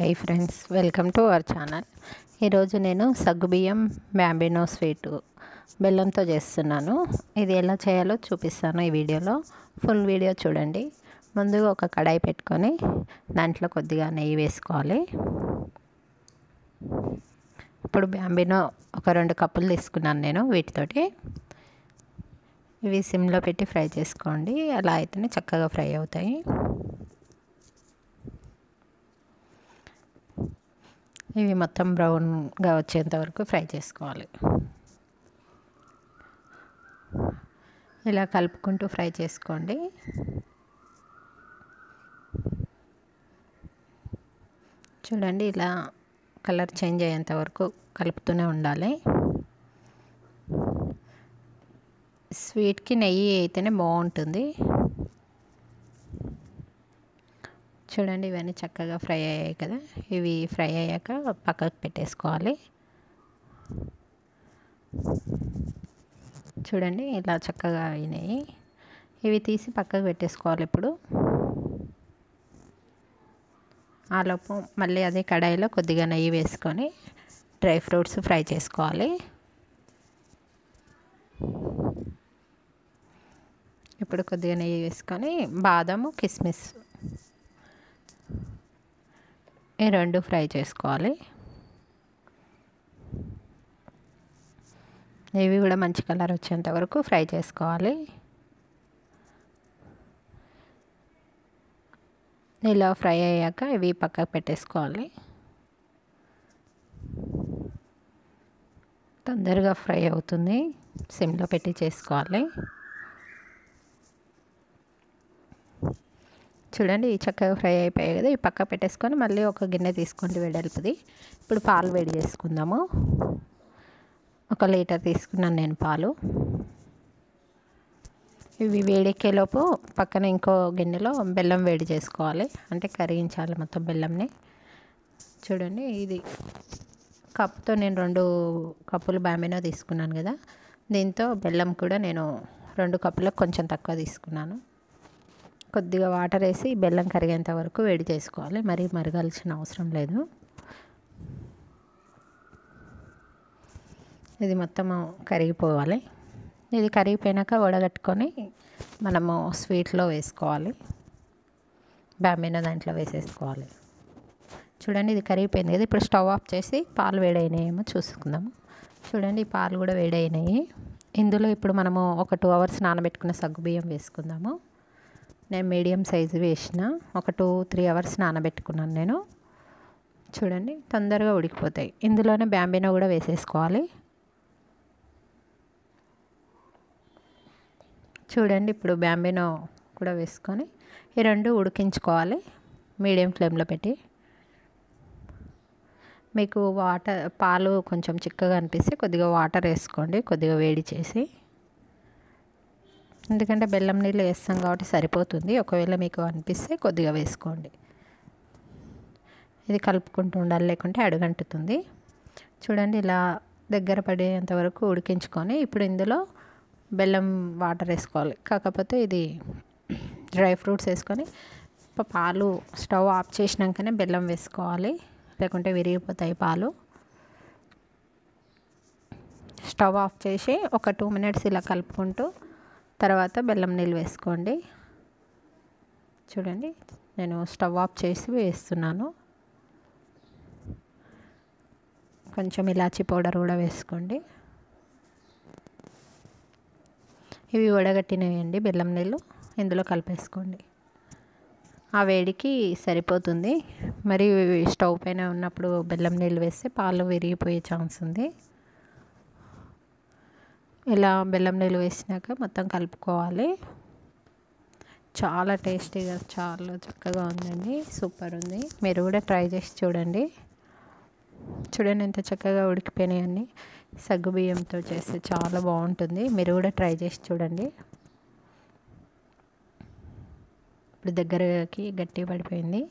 Hi friends, welcome to our channel. ఈరోజు నేను సగ్గుబియ్యం బ్యాంబినో స్వీట్ బెల్లంతో చేస్తున్నాను. ఇది ఎలా చేయాలో చూపిస్తాను ఈ వీడియోలో. ఫుల్ వీడియో చూడండి. ముందుగా ఒక కడాయి పెట్టుకొని దాంట్లో కొద్దిగా నెయ్యి వేసుకోవాలి. ఇప్పుడు బ్యాంబినో ఒక 2 కప్పులు తీసుకున్నాను నేను. వీటితోటి ఇవి సిమ్లో పెట్టి ఫ్రై చేసుకోండి. అలా అయితేనే చక్కగా ఫ్రై అవుతాయి. ఇవి మొత్తం బ్రౌన్గా వచ్చేంత వరకు ఫ్రై చేసుకోవాలి. ఇలా కలుపుకుంటూ ఫ్రై చేసుకోండి. చూడండి, ఇలా కలర్ చేంజ్ అయ్యేంత వరకు కలుపుతూనే ఉండాలి. స్వీట్కి నెయ్యి అయితేనే బాగుంటుంది. చూడండి, ఇవన్నీ చక్కగా ఫ్రై అయ్యాయి కదా. ఇవి ఫ్రై అయ్యాక పక్కకు పెట్టేసుకోవాలి. చూడండి, ఇలా చక్కగా అయినాయి. ఇవి తీసి పక్కకు పెట్టేసుకోవాలి. ఇప్పుడు ఆలోపు మళ్ళీ అదే కడాయిలో కొద్దిగా నెయ్యి వేసుకొని డ్రై ఫ్రూట్స్ ఫ్రై చేసుకోవాలి. ఇప్పుడు కొద్దిగా నెయ్యి వేసుకొని బాదాము, కిస్మిస్ ఈ 2 ఫ్రై చేసుకోవాలి. ఇవి కూడా మంచి కలర్ వచ్చేంత వరకు ఫ్రై చేసుకోవాలి. ఇలా ఫ్రై అయ్యాక ఇవి పక్కకు పెట్టేసుకోవాలి. తొందరగా ఫ్రై అవుతుంది. సిమ్లో పెట్టి చేసుకోవాలి. చూడండి, చక్కగా ఫ్రై అయిపోయాయి కదా. ఈ పక్క పెట్టేసుకొని మళ్ళీ ఒక గిన్నె తీసుకోండి వెడల్పుది. ఇప్పుడు పాలు వేడి చేసుకుందాము. 1 లీటర్ తీసుకున్నాను నేను పాలు. ఇవి వేడెక్కేలోపు పక్కన ఇంకో గిన్నెలో బెల్లం వేడి చేసుకోవాలి. అంటే కరిగించాలి మొత్తం బెల్లంని. చూడండి, ఇది కప్తో నేను 2 కప్పులు బ్యాంబినో తీసుకున్నాను కదా. దీంతో బెల్లం కూడా నేను 2 కప్పులకు కొంచెం తక్కువ తీసుకున్నాను. కొద్దిగా వాటర్ వేసి బెల్లం కరిగేంత వరకు వేడి చేసుకోవాలి. మరీ మరగాల్సిన అవసరం లేదు. ఇది మొత్తం కరిగిపోవాలి. ఇది కరిగిపోయాక వడగట్టుకొని మనము స్వీట్లో వేసుకోవాలి. బ్యాంబినో దాంట్లో వేసేసుకోవాలి. చూడండి, ఇది కరిగిపోయింది కదా. ఇప్పుడు స్టవ్ ఆఫ్ చేసి పాలు వేడైనాయేమో చూసుకుందాము. చూడండి, ఈ పాలు కూడా వేడైనాయి. ఇందులో ఇప్పుడు మనము ఒక 2 అవర్స్ నానబెట్టుకున్న సగ్గుబియ్యం వేసుకుందాము. నేను మీడియం సైజు వేసిన ఒక 2-3 అవర్స్ నానబెట్టుకున్నాను నేను. చూడండి, తొందరగా ఉడికిపోతాయి. ఇందులోనే బ్యాంబినో కూడా వేసేసుకోవాలి. చూడండి, ఇప్పుడు బ్యాంబినో కూడా వేసుకొని ఈ 2 ఉడికించుకోవాలి మీడియం ఫ్లేమ్లో పెట్టి. మీకు పాలు కొంచెం చిక్కగా అనిపిస్తే కొద్దిగా వాటర్ వేసుకోండి, కొద్దిగా వేడి చేసి. ఎందుకంటే బెల్లం నీళ్ళు వేస్తాం కాబట్టి సరిపోతుంది. ఒకవేళ మీకు అనిపిస్తే కొద్దిగా వేసుకోండి. ఇది కలుపుకుంటూ ఉండాలి, లేకుంటే అడుగంటుతుంది. చూడండి, ఇలా దగ్గర పడేంత వరకు ఉడికించుకొని ఇప్పుడు ఇందులో బెల్లం వాటర్ వేసుకోవాలి. కాకపోతే ఇది డ్రై ఫ్రూట్స్ వేసుకొని పాలు స్టవ్ ఆఫ్ చేసినాకనే బెల్లం వేసుకోవాలి, లేకుంటే విరిగిపోతాయి పాలు. స్టవ్ ఆఫ్ చేసి ఒక 2 మినిట్స్ ఇలా కలుపుకుంటూ తర్వాత బెల్లం నీళ్ళు వేసుకోండి. చూడండి, నేను స్టవ్ ఆఫ్ చేసి వేస్తున్నాను. కొంచెం ఇలాచీ పౌడర్ కూడా వేసుకోండి. ఇవి వడగట్టినవేయండి బెల్లం నీళ్ళు ఇందులో కలిపేసుకోండి. ఆ వేడికి సరిపోతుంది. మరి స్టవ్ పైన ఉన్నప్పుడు బెల్లం నీళ్ళు వేస్తే పాలు విరిగిపోయే ఛాన్స్ ఉంది. ఇలా బెల్లం నీళ్ళు వేసినాక మొత్తం కలుపుకోవాలి. చాలా టేస్టీగా, చాలా చక్కగా ఉందండి. సూపర్ ఉంది. మీరు కూడా ట్రై చేసి చూడండి. చూడండి ఎంత చక్కగా ఉడికిపోయినాయి అన్నీ. సగ్గుబియ్యంతో చేస్తే చాలా బాగుంటుంది. మీరు కూడా ట్రై చేసి చూడండి. ఇప్పుడు దగ్గరకి గట్టిగా పడిపోయింది.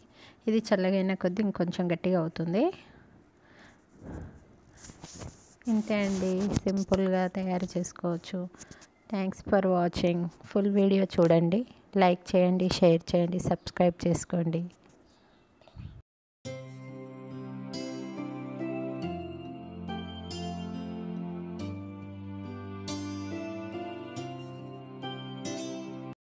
ఇది చల్లగైన కొద్దీ ఇంకొంచెం గట్టిగా అవుతుంది. ఇంతే అండి, సింపుల్గా తయారు చేసుకోవచ్చు. Thanks for watching. Full video చూడండి. లైక్ చేయండి, షేర్ చేయండి, సబ్స్క్రైబ్ చేసుకోండి.